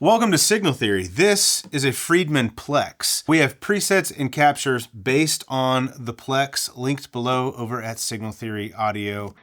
Welcome to Signal Theory. This is a Friedman Plex. We have presets and captures based on the Plex linked below over at Signal Theory Audio.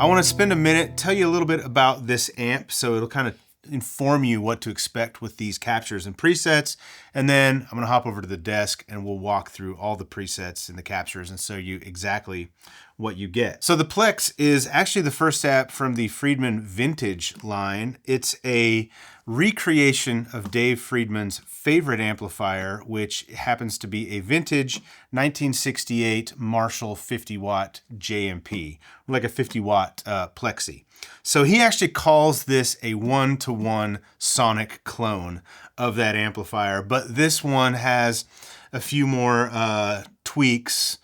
want to spend a minute, tell you a little bit about this amp, so it'll kind of inform you what to expect with these captures and presets. And then I'm going to hop over to the desk and we'll walk through all the presets and the captures and show you exactly what you get. So the Plex is actually the first amp from the Friedman Vintage line. It's a recreation of Dave Friedman's favorite amplifier, which happens to be a vintage 1968 Marshall 50 watt JMP, like a 50 watt Plexi. So he actually calls this a one-to-one sonic clone of that amplifier, but this one has a few more tweaks,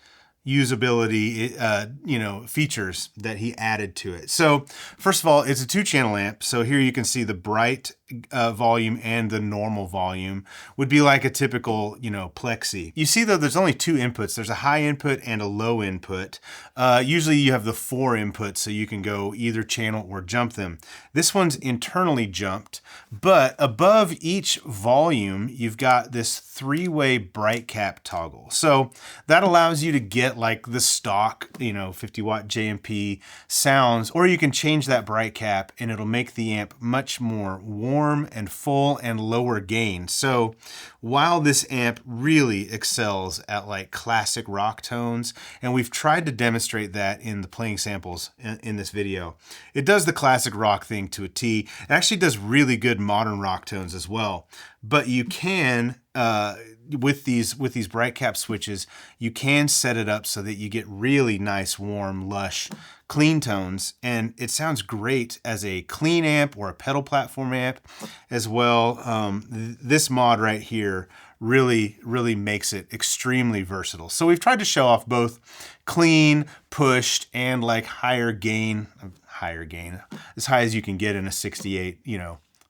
usability, features that he added to it. So first of all, it's a 2-channel amp. So here you can see the bright volume and the normal volume would be like a typical, Plexi. You see though, there's only 2 inputs. There's a high input and a low input. Usually you have the 4 inputs, so you can go either channel or jump them. This one's internally jumped, but above each volume, you've got this 3-way bright cap toggle. So that allows you to get like the stock, 50 watt JMP sounds, or you can change that bright cap and it'll make the amp much more warm and full and lower gain. So while this amp really excels at like classic rock tones, and we've tried to demonstrate that in the playing samples in this video, it does the classic rock thing to a T. It actually does really good modern rock tones as well. But you can, with these bright cap switches, you can set it up so that you get really nice, warm, lush, clean tones, and it sounds great as a clean amp or a pedal platform amp as well. This mod right here really makes it extremely versatile. So we've tried to show off both clean, pushed, and like higher gain, as high as you can get in a 68,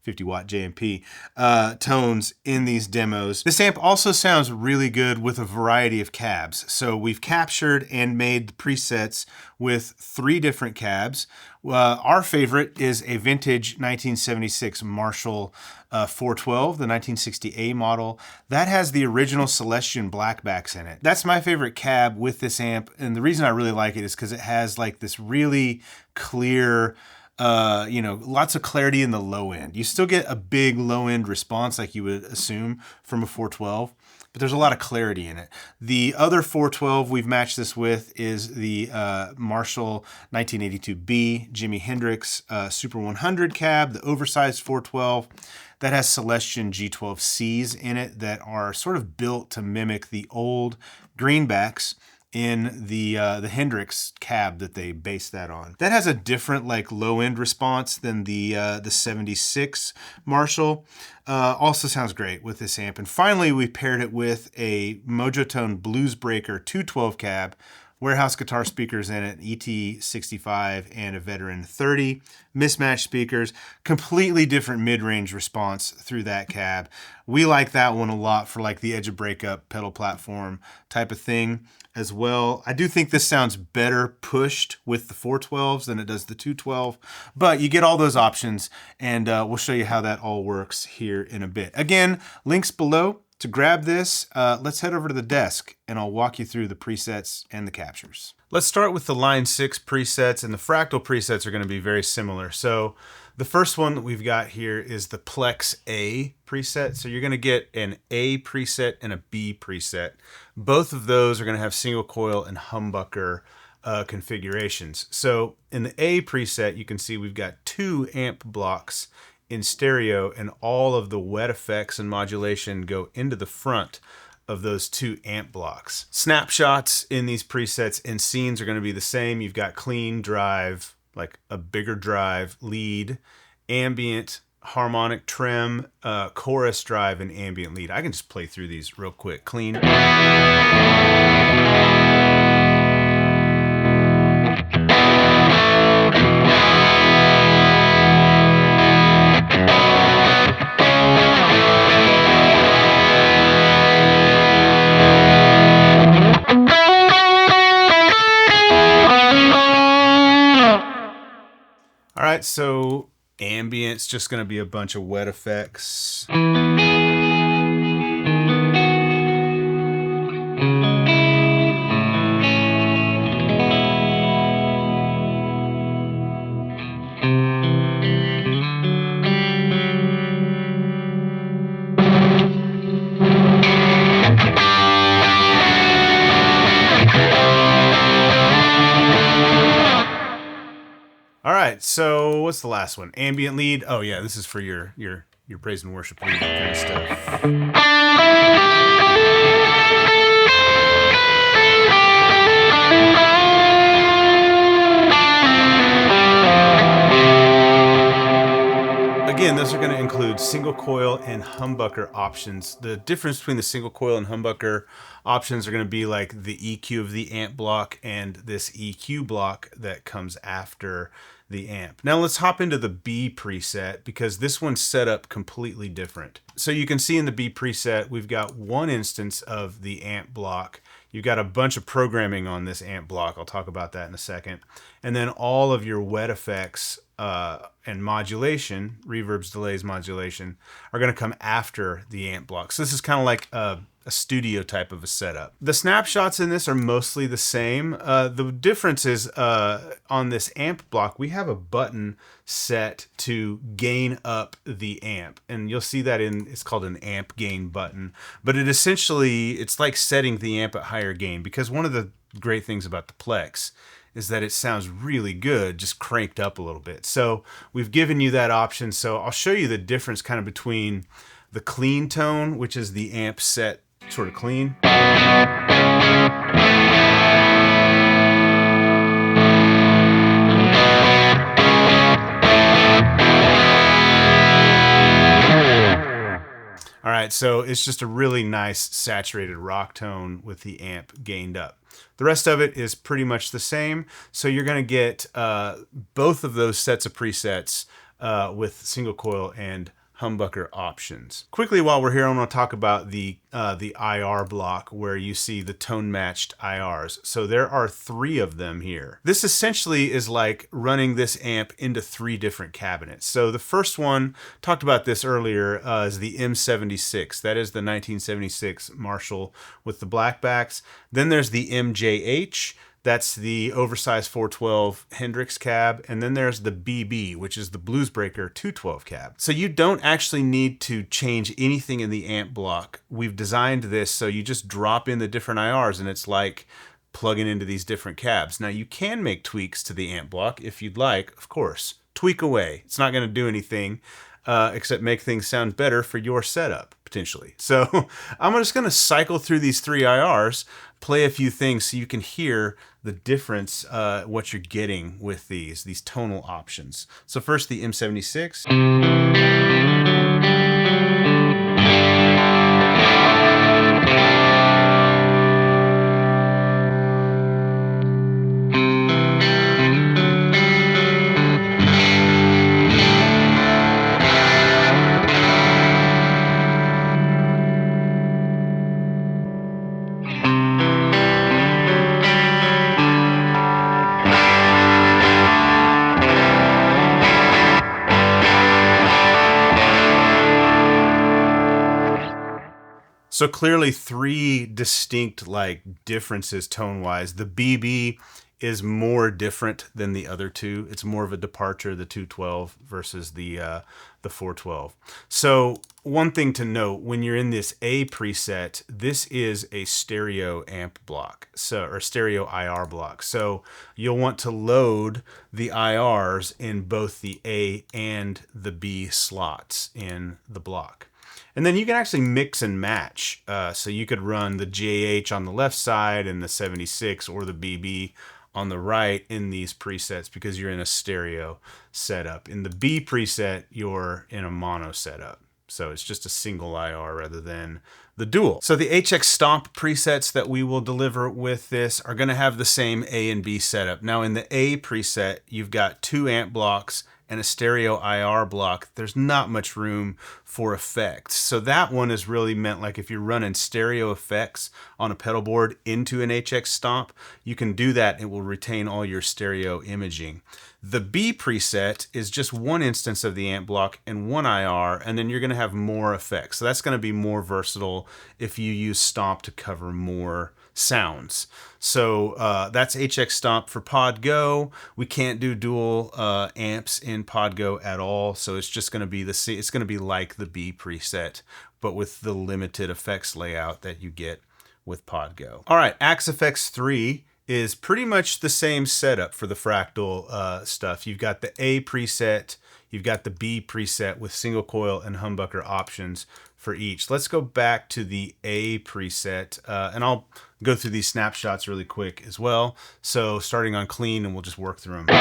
50 watt JMP tones in these demos. This amp also sounds really good with a variety of cabs. So we've captured and made presets with 3 different cabs. Our favorite is a vintage 1976 Marshall 412, the 1960A model. That has the original Celestion blackbacks in it. That's my favorite cab with this amp, and the reason I really like it is because it has like this really clear, lots of clarity in the low end. You still get a big low end response like you would assume from a 412, but there's a lot of clarity in it. The other 412 we've matched this with is the Marshall 1982B Jimi Hendrix Super 100 cab, the oversized 412 that has Celestion G12Cs in it that are sort of built to mimic the old greenbacks in the Hendrix cab that they based that on. That has a different like low end response than the 76 Marshall. Also sounds great with this amp. And finally, we paired it with a Mojotone Bluesbreaker 212 cab, warehouse guitar speakers in it, ET65 and a Veteran 30, mismatched speakers, completely different mid-range response through that cab. We like that one a lot for like the edge of breakup pedal platform type of thing as well. I do think this sounds better pushed with the 412s than it does the 212, but you get all those options, and we'll show you how that all works here in a bit. Again, links below. To grab this, let's head over to the desk and I'll walk you through the presets and the captures. Let's start with the Line 6 presets, and the Fractal presets are going to be very similar. So the first one that we've got here is the Plex A preset. So you're going to get an A preset and a B preset. Both of those are going to have single coil and humbucker configurations. So in the A preset, you can see we've got 2 amp blocks in stereo, and all of the wet effects and modulation go into the front of those 2 amp blocks. Snapshots in these presets and scenes are going to be the same. You've got clean drive, like a bigger drive, lead, ambient, harmonic trim, chorus drive, and ambient lead. I can just play through these real quick. Clean. All right, so ambient's just going to be a bunch of wet effects. right, so what's the last one? Ambient lead. Oh yeah, this is for your praise and worship lead kind of stuff. Again, those are going to include single coil and humbucker options. The difference between the single coil and humbucker options are going to be like the EQ of the amp block and this EQ block that comes after the amp. Now let's hop into the B preset because this one's set up completely different. So you can see in the B preset, we've got one instance of the amp block. You've got a bunch of programming on this amp block. I'll talk about that in a second. And then all of your wet effects and modulation, reverbs, delays, modulation, are going to come after the amp block. So this is kind of like a studio type of a setup. The snapshots in this are mostly the same. The difference is on this amp block, we have a button set to gain up the amp. And you'll see that it's called an amp gain button. But it's like setting the amp at higher gain, because one of the great things about the Plex is that it sounds really good, just cranked up a little bit. So we've given you that option. So I'll show you the difference kind of between the clean tone, which is the amp set sort of clean. All right, so it's just a really nice saturated rock tone with the amp gained up. The rest of it is pretty much the same. So you're going to get both of those sets of presets with single coil and humbucker options. Quickly, while we're here, I want to talk about the IR block where you see the tone matched IRs. So there are 3 of them here. This essentially is like running this amp into 3 different cabinets. So the first one, talked about this earlier, is the M76. That is the 1976 Marshall with the black backs. Then there's the MJH. That's the oversized 412 Hendrix cab. And then there's the BB, which is the Bluesbreaker 212 cab. So you don't actually need to change anything in the amp block. We've designed this so you just drop in the different IRs and it's like plugging into these different cabs. Now you can make tweaks to the amp block if you'd like, of course. Tweak away. It's not going to do anything except make things sound better for your setup, potentially. So I'm just going to cycle through these 3 IRs, play a few things so you can hear the difference, what you're getting with these tonal options. So first the M76. So clearly 3 distinct like differences tone-wise. The BB is more different than the other 2. It's more of a departure, the 212 versus the 412. So one thing to note, when you're in this A preset, this is a stereo amp block, or stereo IR block. So you'll want to load the IRs in both the A and the B slots in the block. And then you can actually mix and match. So you could run the JH on the left side and the 76 or the BB on the right in these presets because you're in a stereo setup. In the B preset, you're in a mono setup. So it's just a single IR rather than the dual. So the HX Stomp presets that we will deliver with this are going to have the same A and B setup. Now in the A preset, you've got 2 amp blocks and a stereo IR block. There's not much room for effects. So that one is really meant like if you're running stereo effects on a pedal board into an HX Stomp, you can do that. It will retain all your stereo imaging. The B preset is just one instance of the amp block and 1 IR, and then you're going to have more effects. So that's going to be more versatile if you use Stomp to cover more sounds. So that's HX Stomp for Pod Go. We can't do dual amps in Pod Go at all, so it's just going to be it's going to be like the B preset, but with the limited effects layout that you get with Pod Go. All right, Axe FX 3 is pretty much the same setup for the Fractal stuff. You've got the A preset, you've got the B preset with single coil and humbucker options for each. Let's go back to the A preset, and I'll go through these snapshots really quick as well. So starting on clean, and we'll just work through them.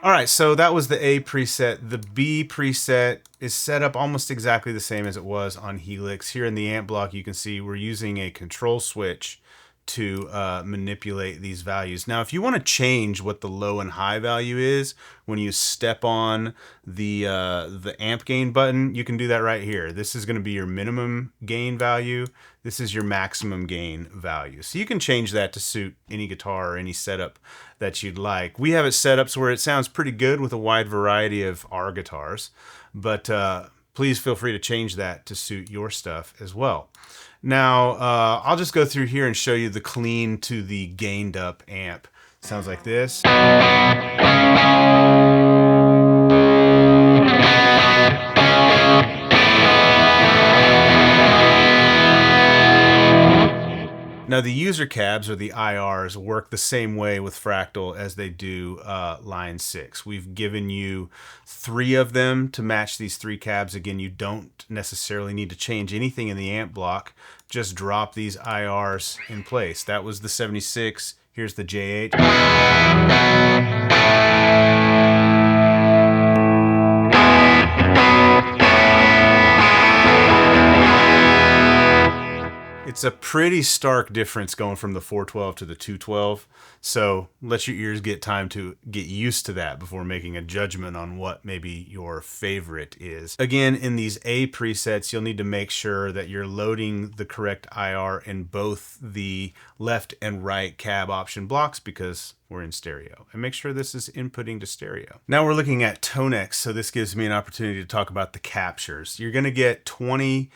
All right, so that was the A preset. The B preset is set up almost exactly the same as it was on Helix. Here in the amp block, you can see we're using a control switch to manipulate these values. Now, if you want to change what the low and high value is when you step on the amp gain button, you can do that right here. This is going to be your minimum gain value. This is your maximum gain value. So you can change that to suit any guitar or any setup that you'd like. We have it set up so where it sounds pretty good with a wide variety of our guitars, but please feel free to change that to suit your stuff as well. Now, I'll just go through here and show you the clean to the gained up amp. Sounds like this. Now the user cabs, or the IRs, work the same way with Fractal as they do line 6. We've given you 3 of them to match these 3 cabs. Again, you don't necessarily need to change anything in the amp block. Just drop these IRs in place. That was the 76. Here's the J8. It's a pretty stark difference going from the 412 to the 212. So let your ears get time to get used to that before making a judgment on what maybe your favorite is. Again, in these A presets, you'll need to make sure that you're loading the correct IR in both the left and right cab option blocks because we're in stereo. And make sure this is inputting to stereo. Now we're looking at Tonex, so this gives me an opportunity to talk about the captures. You're gonna get 28.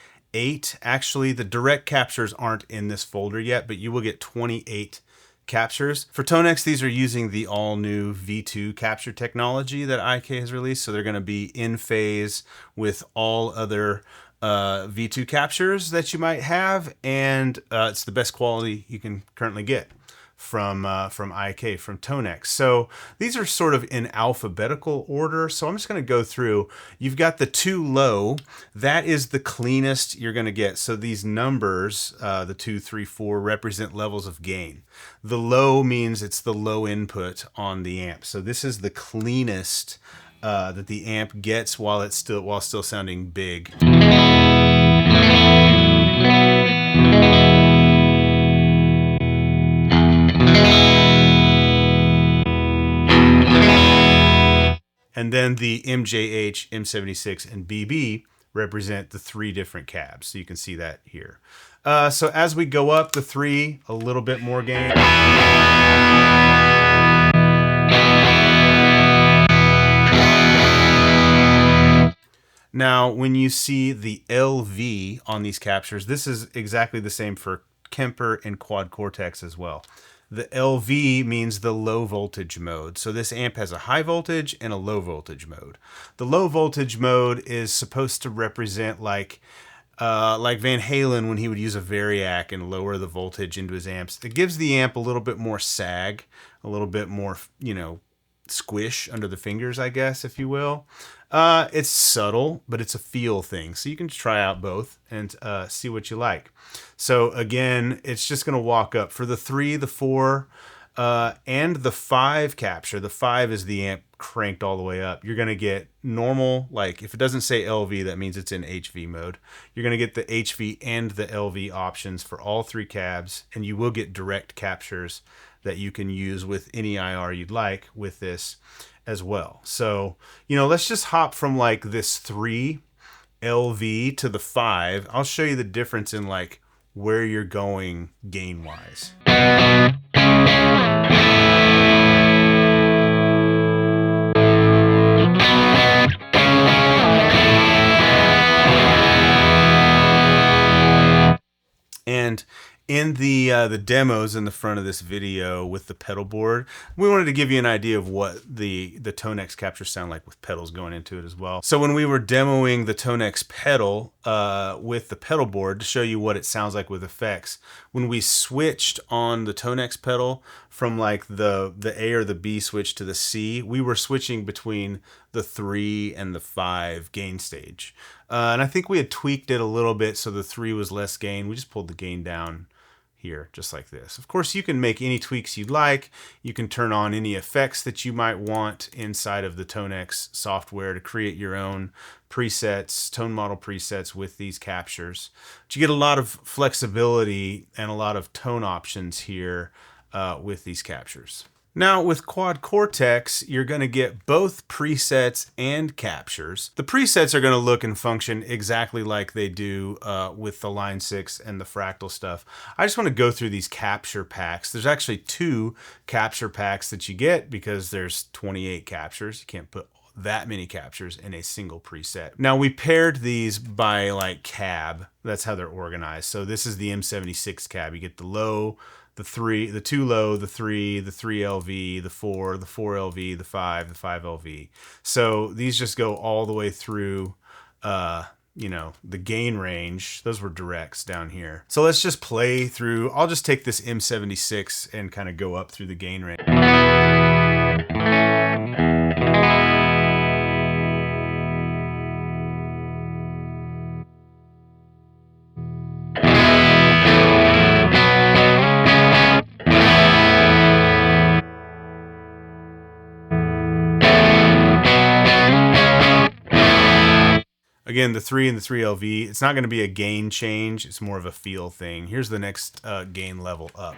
Actually, the direct captures aren't in this folder yet, but you will get 28 captures. For Tonex, these are using the all-new V2 capture technology that IK has released, so they're going to be in phase with all other V2 captures that you might have, and it's the best quality you can currently get from IK, from Tonex. So these are sort of in alphabetical order. So I'm just going to go through. You've got the 2 low. That is the cleanest you're going to get. So these numbers, the 2, 3, 4, represent levels of gain. The low means it's the low input on the amp. So this is the cleanest that the amp gets while still sounding big. And then the MJH, M76, and BB represent the 3 different cabs. So you can see that here. So as we go up the 3, a little bit more gain. Now, when you see the LV on these captures, this is exactly the same for Kemper and Quad Cortex as well. The LV means the low voltage mode. So this amp has a high voltage and a low voltage mode. The low voltage mode is supposed to represent like Van Halen when he would use a variac and lower the voltage into his amps. It gives the amp a little bit more sag, a little bit more, squish under the fingers, I guess, if you will. It's subtle, but it's a feel thing. So you can try out both and see what you like. So again, it's just going to walk up for the 3, the 4, and the 5 capture. The 5 is the amp cranked all the way up. You're going to get normal, like if it doesn't say LV, that means it's in HV mode. You're going to get the HV and the LV options for all 3 cabs, and you will get direct captures that you can use with any IR you'd like with this as well. So, you know, let's just hop from like this 3 LV to the 5. I'll show you the difference in like where you're going gain wise. And in the demos in the front of this video with the pedal board, we wanted to give you an idea of what the Tonex captures sound like with pedals going into it as well. So when we were demoing the Tonex pedal with the pedal board to show you what it sounds like with effects, when we switched on the Tonex pedal from like the A or the B switch to the C, we were switching between the 3 and the 5 gain stage. And I think we had tweaked it a little bit so the 3 was less gain. We just pulled the gain down here, just like this. Of course, you can make any tweaks you'd like. You can turn on any effects that you might want inside of the Tonex software to create your own presets, tone model presets with these captures. But you get a lot of flexibility and a lot of tone options here with these captures. Now with Quad Cortex, you're going to get both presets and captures. The presets are going to look and function exactly like they do with the Line 6 and the Fractal stuff. I just want to go through these capture packs. There's actually 2 capture packs that you get because there's 28 captures. You can't put that many captures in a single preset. Now we paired these by like cab. That's how they're organized. So this is the M76 cab. You get the low, the 3, the 2 low, the 3 LV, the 4 LV, the 5 LV. So these just go all the way through, you know, the gain range. Those were directs down here. So let's just play through. I'll just take this M76 and kind of go up through the gain range. Again, the 3 and the 3 LV, it's not going to be a gain change. It's more of a feel thing. Here's the next gain level up.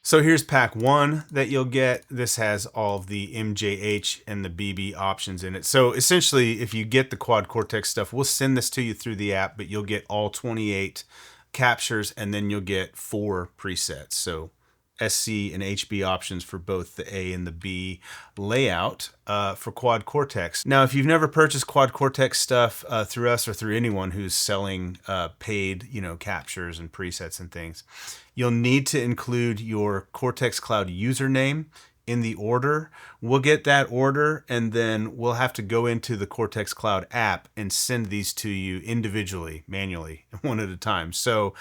So here's pack 1 that you'll get. This has all of the MJH and the BB options in it. So essentially, if you get the Quad Cortex stuff, we'll send this to you through the app, but you'll get all 28 captures, and then you'll get 4 presets. So SC and HB options for both the A and the B layout for Quad Cortex. Now, if you've never purchased Quad Cortex stuff through us or through anyone who's selling paid, you know, captures and presets and things, you'll need to include your Cortex Cloud username in the order. We'll get that order, and then we'll have to go into the Cortex Cloud app and send these to you individually, manually, one at a time. So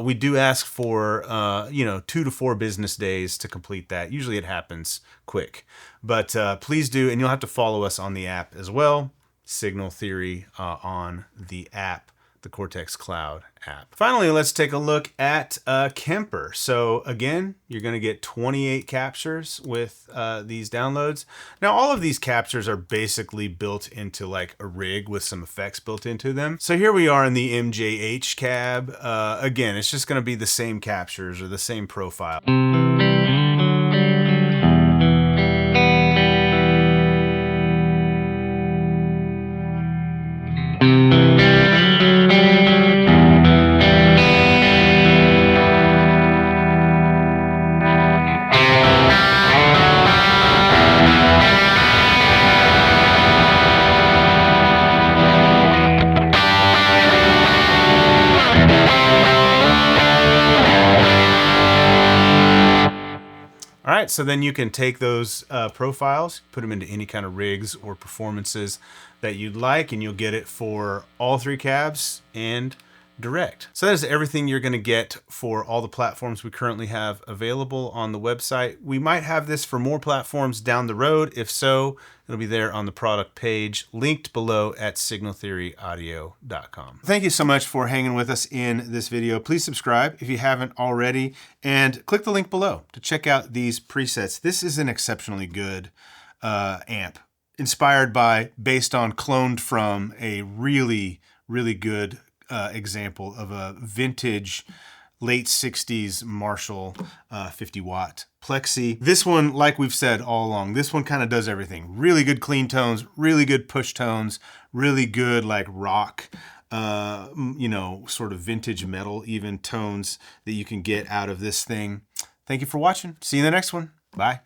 we do ask for, you know, 2 to 4 business days to complete that. Usually it happens quick, but please do, and you'll have to follow us on the app as well. Signal Theory on the app, the Cortex Cloud app. Finally, let's take a look at Kemper. So again, you're going to get 28 captures with these downloads. Now, all of these captures are basically built into like a rig with some effects built into them. So here we are in the MJH cab. Again, it's just going to be the same captures or the same profile. right, so then you can take those profiles, put them into any kind of rigs or performances that you'd like, and you'll get it for all 3 cabs and direct. So that is everything you're going to get for all the platforms we currently have available on the website. We might have this for more platforms down the road. If so, it'll be there on the product page, linked below at signaltheoryaudio.com. Thank you so much for hanging with us in this video. Please subscribe if you haven't already, and click the link below to check out these presets. This is an exceptionally good amp, inspired by, based on, cloned from a really, really good example of a vintage late 60s Marshall 50 watt Plexi. This one, like we've said all along, this one kind of does everything. Really good clean tones, really good push tones, really good like rock, you know, sort of vintage metal even tones that you can get out of this thing. Thank you for watching. See you in the next one. Bye.